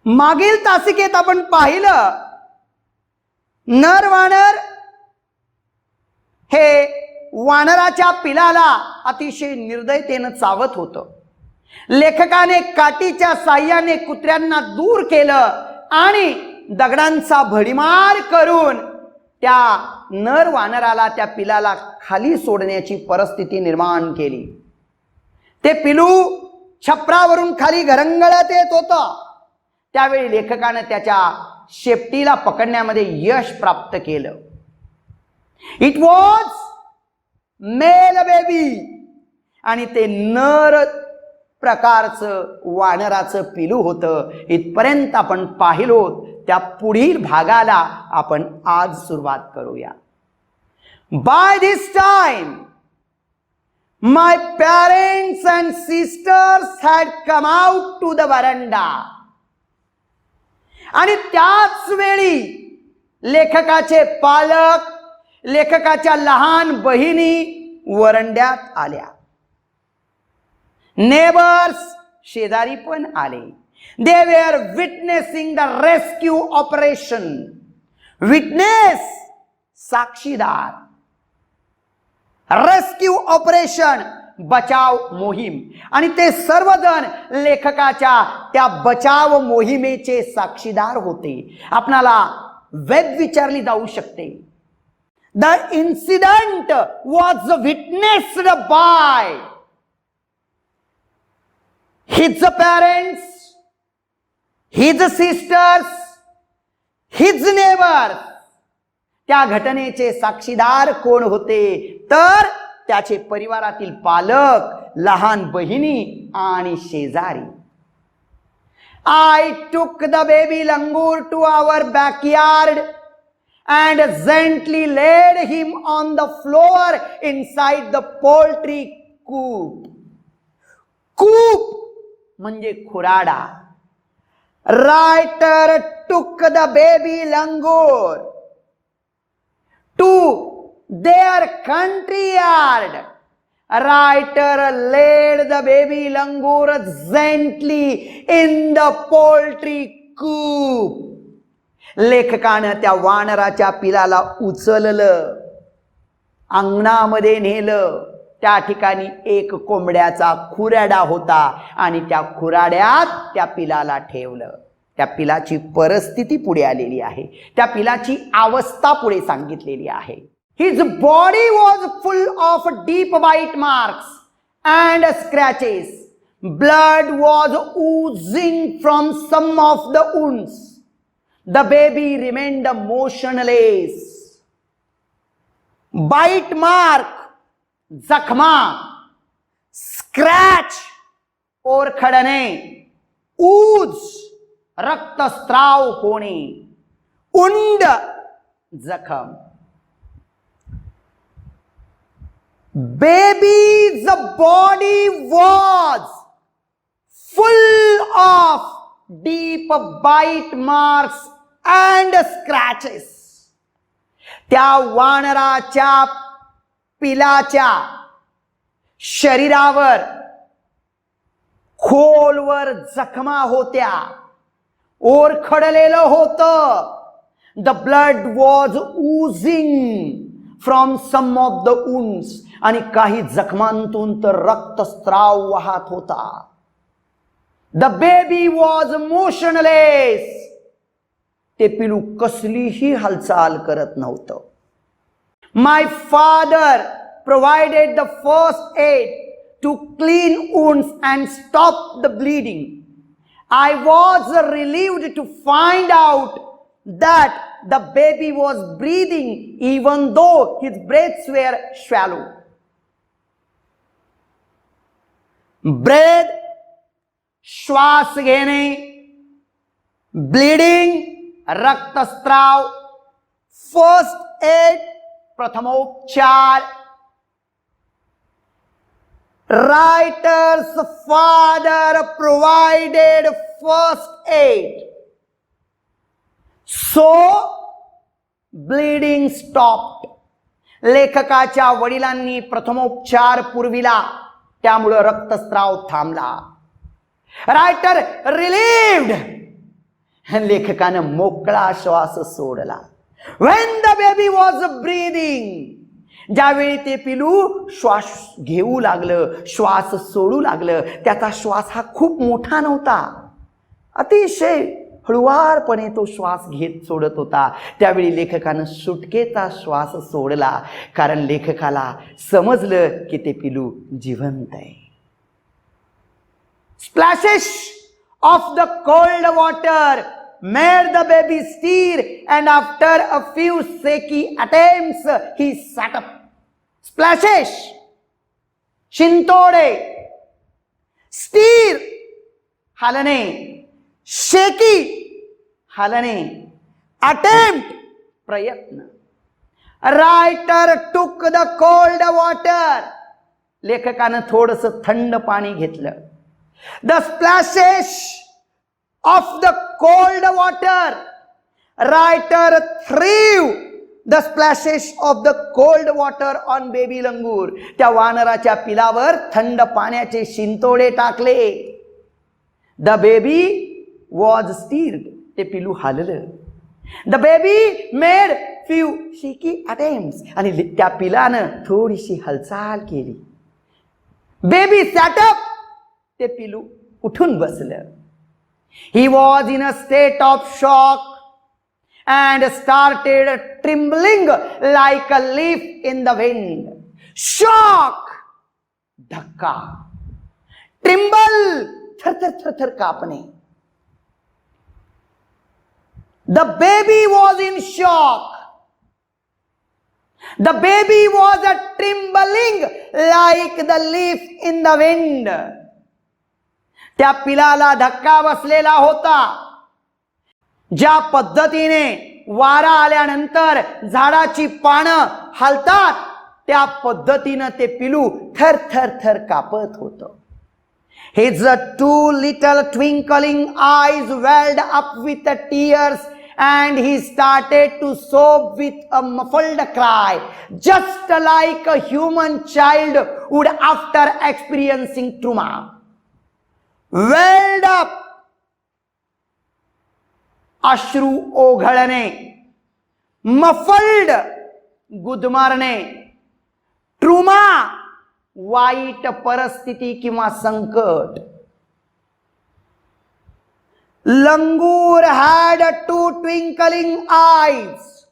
मागील तासिकेत आपण पाहिलं नर वानर हे वानराच्या पिलाला अतिशय निर्दयतेने चावत होतं. लेखकाने काठीच्या साह्याने कुत्र्यांना दूर केलं आणि दगडांचा भडीमार करून त्या नर वानराला त्या पिलाला खाली सोडण्याची परिस्थिती निर्माण केली. ते पिलू छपरावरून खाली घरंगळत येत होतं. त्यावेळी लेखकाने त्याच्या शेपटीला पकडण्यामध्ये यश प्राप्त केलं. इट वॉज मेल बेबी आणि ते नर प्रकारचं वानराचं पिलू होतं. इथपर्यंत आपण पाहिलो. त्या पुढील भागाला आपण आज सुरुवात करूया. By this time my parents and sisters had come out to the verandah. आणि त्याच वेळी लेखकाचे पालक, लेखकाच्या लहान बहिणी वरंड्यात आल्या. नेबर्स शेजारी पण आले. They were witnessing the rescue operation. Witness साक्षीदार, रेस्क्यू ऑपरेशन बचाव मोहीम. आणि ते सर्वजण लेखकाच्या त्या बचाव मोहिमेचे साक्षीदार होते. आपणाला वेब विचारली जाऊ शकते. The incident was witnessed by his parents, his sisters, his neighbors. त्या घटनेचे साक्षीदार कोण होते तर त्याचे परिवारातील पालक, लहान बहिणी आणि शेजारी. I took the baby langur to our backyard and gently laid him on the floor inside the poultry coop. coop म्हणजे खुराडा. Writer took the baby langur to their country yard. Writer laid the baby langur gently in the poultry coop. लेखकानं त्या वानराच्या पिलाला उचललं, अंगणामध्ये नेलं. त्या ठिकाणी एक कोंबड्याचा खुराडा होता आणि त्या खुराड्यात त्या पिलाला ठेवलं. त्या पिलाची परिस्थिती पुढे आलेली आहे. त्या पिलाची अवस्था पुढे सांगितलेली आहे. His body was full of deep bite marks and scratches. Blood was oozing from some of the wounds. The baby remained motionless. Bite mark जखमा, स्क्रॅच ओरखडणे, ऊज रक्तस्राव होणे, उंड जखम. Baby's body was full of deep bite marks and scratches. त्या वानराच्या पिलाच्या शरीरावर खोलवर जखमा होत्या, ओरखडलेलं होतं. The blood was oozing from some of the wounds. आणि काही जखमांतून तर रक्तस्राव वाहत होता. The baby was motionless. ते पिलू कसलीही हालचाल करत नव्हतं. My father provided the first aid to clean wounds and stop the bleeding. I was relieved to find out that the baby was breathing even though his breaths were shallow. Breath, श्वास घेणे, bleeding, रक्तस्राव, first aid, प्रथमोपचार. Writer's father provided first aid. So bleeding stopped. लेखकाच्या वडिलांनी प्रथमोपचार पुरविला, त्यामुळे रक्तस्राव थांबला. रायटर रिलीव्ड लेखकानं मोकळा श्वास सोडला. When the baby was breathing, ज्यावेळी ते पिलू श्वास घेऊ लागलं, श्वास सोडू लागलं, त्याचा श्वास हा खूप मोठा नव्हता, अतिशय हळुवारपणे तो श्वास घेत सोडत होता. त्यावेळी लेखकानं सुटकेचा श्वास सोडला, कारण लेखकाला समजलं की ते पिलू जिवंत आहे. Splashes of the cold water made the baby stir, and after a few shaky attempts he sat up. Splashes, शिंतोडे, stir, हलने, shaky, हलने, attempt, प्रयत्न. Writer took the cold water. लेखकानं थोडंसं थंड पाणी घेतलं. The splashes of the cold water. Writer threw the splashes of the cold water on baby langur. त्या वानराच्या पिलावर थंड पाण्याचे शिंतोडे टाकले. The baby was stirred. ते पिलू हललं. The baby made few shaky attempts. आणि त्या पिलानं थोडीशी हालचाल केली. Baby sat up. ते पिलू उठून बसलं. He was in a state of shock and started trembling like a leaf in the wind. Shock, धक्का. Tremble, थर कापणे. The baby was in shock. The baby was trembling like the leaf in the wind. त्या पिलाला धक्का बसलेला होता. ज्या पद्धतीने वारा आल्यानंतर झाडाची पानं हलतात, त्या पद्धतीनं ते पिलू थर थर थर कापत होतं. His two little twinkling eyes welled up with tears and he started to sob with a muffled cry, just like a human child would after experiencing trauma. Welled up, अश्रू ओघळणे, मफल्ड, गुदमारणे, ट्रुमा, वाईट परिस्थिती किंवा संकट. लंगूर had two twinkling eyes.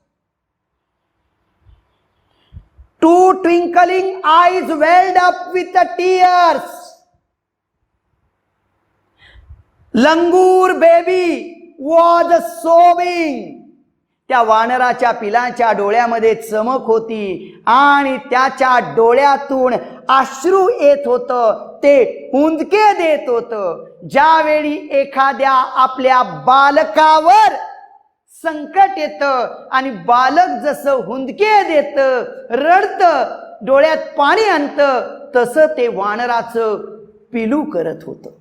Two twinkling eyes welled up with tears. Langur baby was sobbing. त्या वानराच्या पिलाच्या डोळ्यामध्ये चमक होती आणि त्याच्या डोळ्यातून अश्रू येत होतं, ते हुंदके देत होतं. ज्यावेळी एखाद्या आपल्या बालकावर संकट येतं आणि बालक जसं हुंदके देतं, रडतं, डोळ्यात पाणी आणतं, तसं ते वानराचं पिलू करत होतं.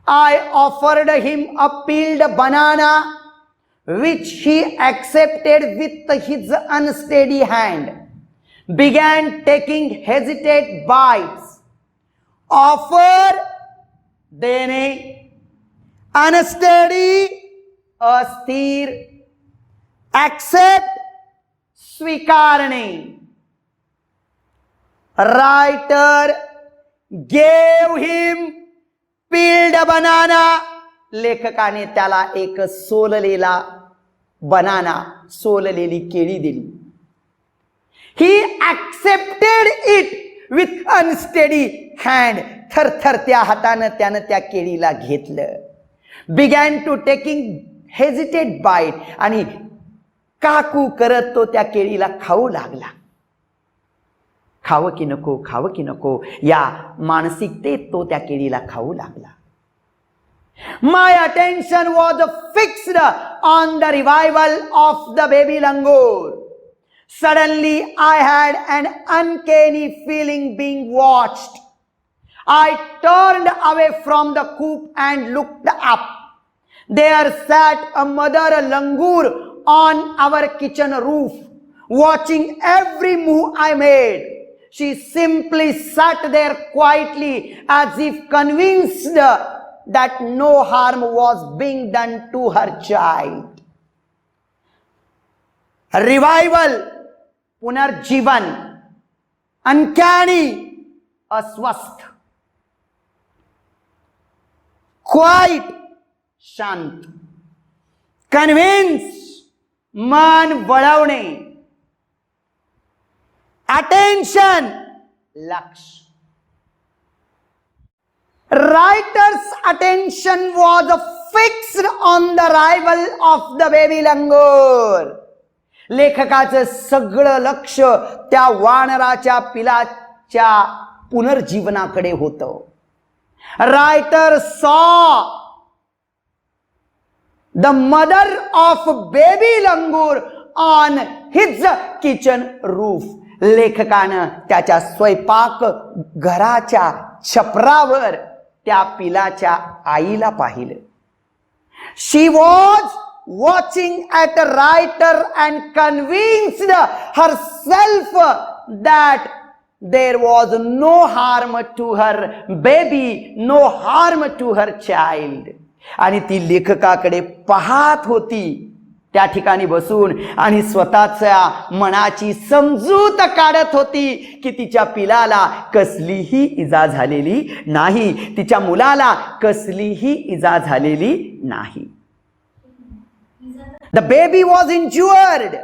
I offered him a peeled banana, which he accepted with his unsteady hand, began taking hesitant bites. Offer, देणे, unsteady, अस्थिर, accept, स्वीकारणे. Writer gave him peeled banana. लेखकाने त्याला एक सोललेला बनाना, सोललेली केळी दिली. He accepted it with unsteady hand. थरथरत्या हाताने त्यानं त्या केळीला घेतलं. Began to taking hesitate bite. आणि काकू करत तो त्या केळीला खाऊ लागला. खावं की नको, खावं की नको, या मानसिकतेत तो त्या केळीला खाऊ लागला. My attention was fixed on the revival of the baby langur. Suddenly I had an uncanny feeling being watched. I turned away from the coop and looked up. There sat a mother langur on our kitchen roof, watching every move I made. She simply sat there quietly as if convinced that no harm was being done to her child. Revival, पुनर्जीवन, uncanny, अस्वस्थ, quiet, शांत, convince, मन वळवणे, attention, लक्ष. Writer's attention was fixed on the arrival of the baby langur. लेखकाचं सगळं लक्ष त्या वानराच्या पिलाच्या पुनर्जीवनाकडे होतं. Writer saw the mother of baby langur on his kitchen roof. लेखकानं त्याच्या स्वयंपाक घराच्या छपरावर त्या पिलाच्या आईला पाहिलं. She was watching at a writer and convinced herself that there was no harm to her baby, no harm to her child. आणि ती लेखकाकडे पाहत होती त्या ठिकाणी बसून आणि स्वतःच्या मनाची समजूत काढत होती की तिच्या पिलाला कसलीही इजा झालेली नाही, तिच्या मुलाला कसलीही इजा झालेली नाही. The baby was injured,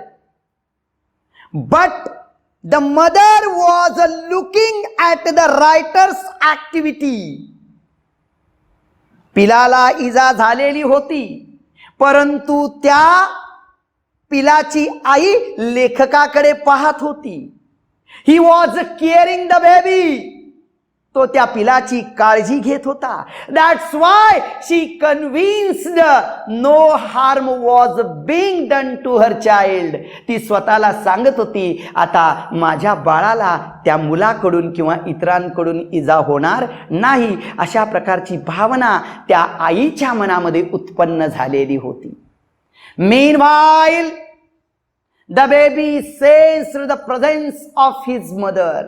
but the mother was looking at the writer's activity. पिलाला इजा झालेली होती, परंतु त्या पिलाची आई लेखकाकडे पाहत होती. He was caring the baby. तो त्या पिलाची काळजी घेत होता. That's why she convinced no harm was being done to her child. ती स्वतःला सांगत होती, आता माझ्या बाळाला त्या मुलाकडून किंवा इतरांकडून इजा होणार नाही, अशा प्रकारची भावना त्या आईच्या मनामध्ये उत्पन्न झालेली होती. Meanwhile, the baby sensed the presence of his mother.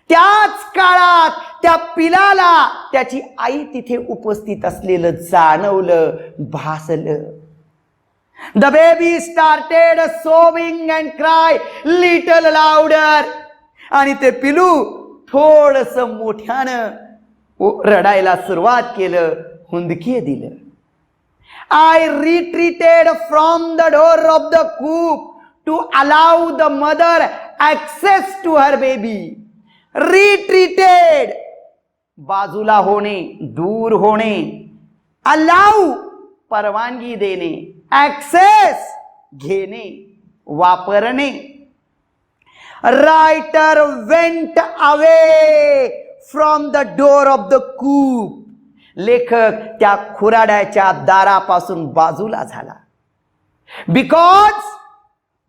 त्याच काळात त्या पिलाला त्याची आई तिथे उपस्थित असलेलं जाणवलं, भासलं. The baby started sobbing and cry little louder. आणि ते पिलू थोडस मोठ्यानं रडायला सुरुवात केलं, हुंदकी दिलं. I retreated from the door of the coop to allow the mother access to her baby. Retreated, बाजूला होणे, दूर होणे. Allow, परवानगी देणे. Access, घेणे, वापरणे. Writer went away from the door of the coop. लेखक त्या खुराड्याच्या दारापासून बाजूला झाला. Because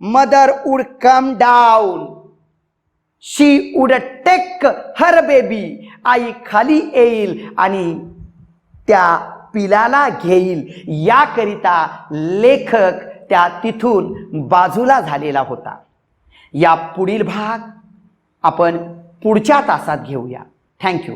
mother would come down, she would take her baby. आई खाली येईल आणि त्या पिलाला घेईल, याकरिता लेखक त्या तिथून बाजूला झालेला होता. या पुढील भाग आपण पुढच्या तासात घेऊया. थँक्यू.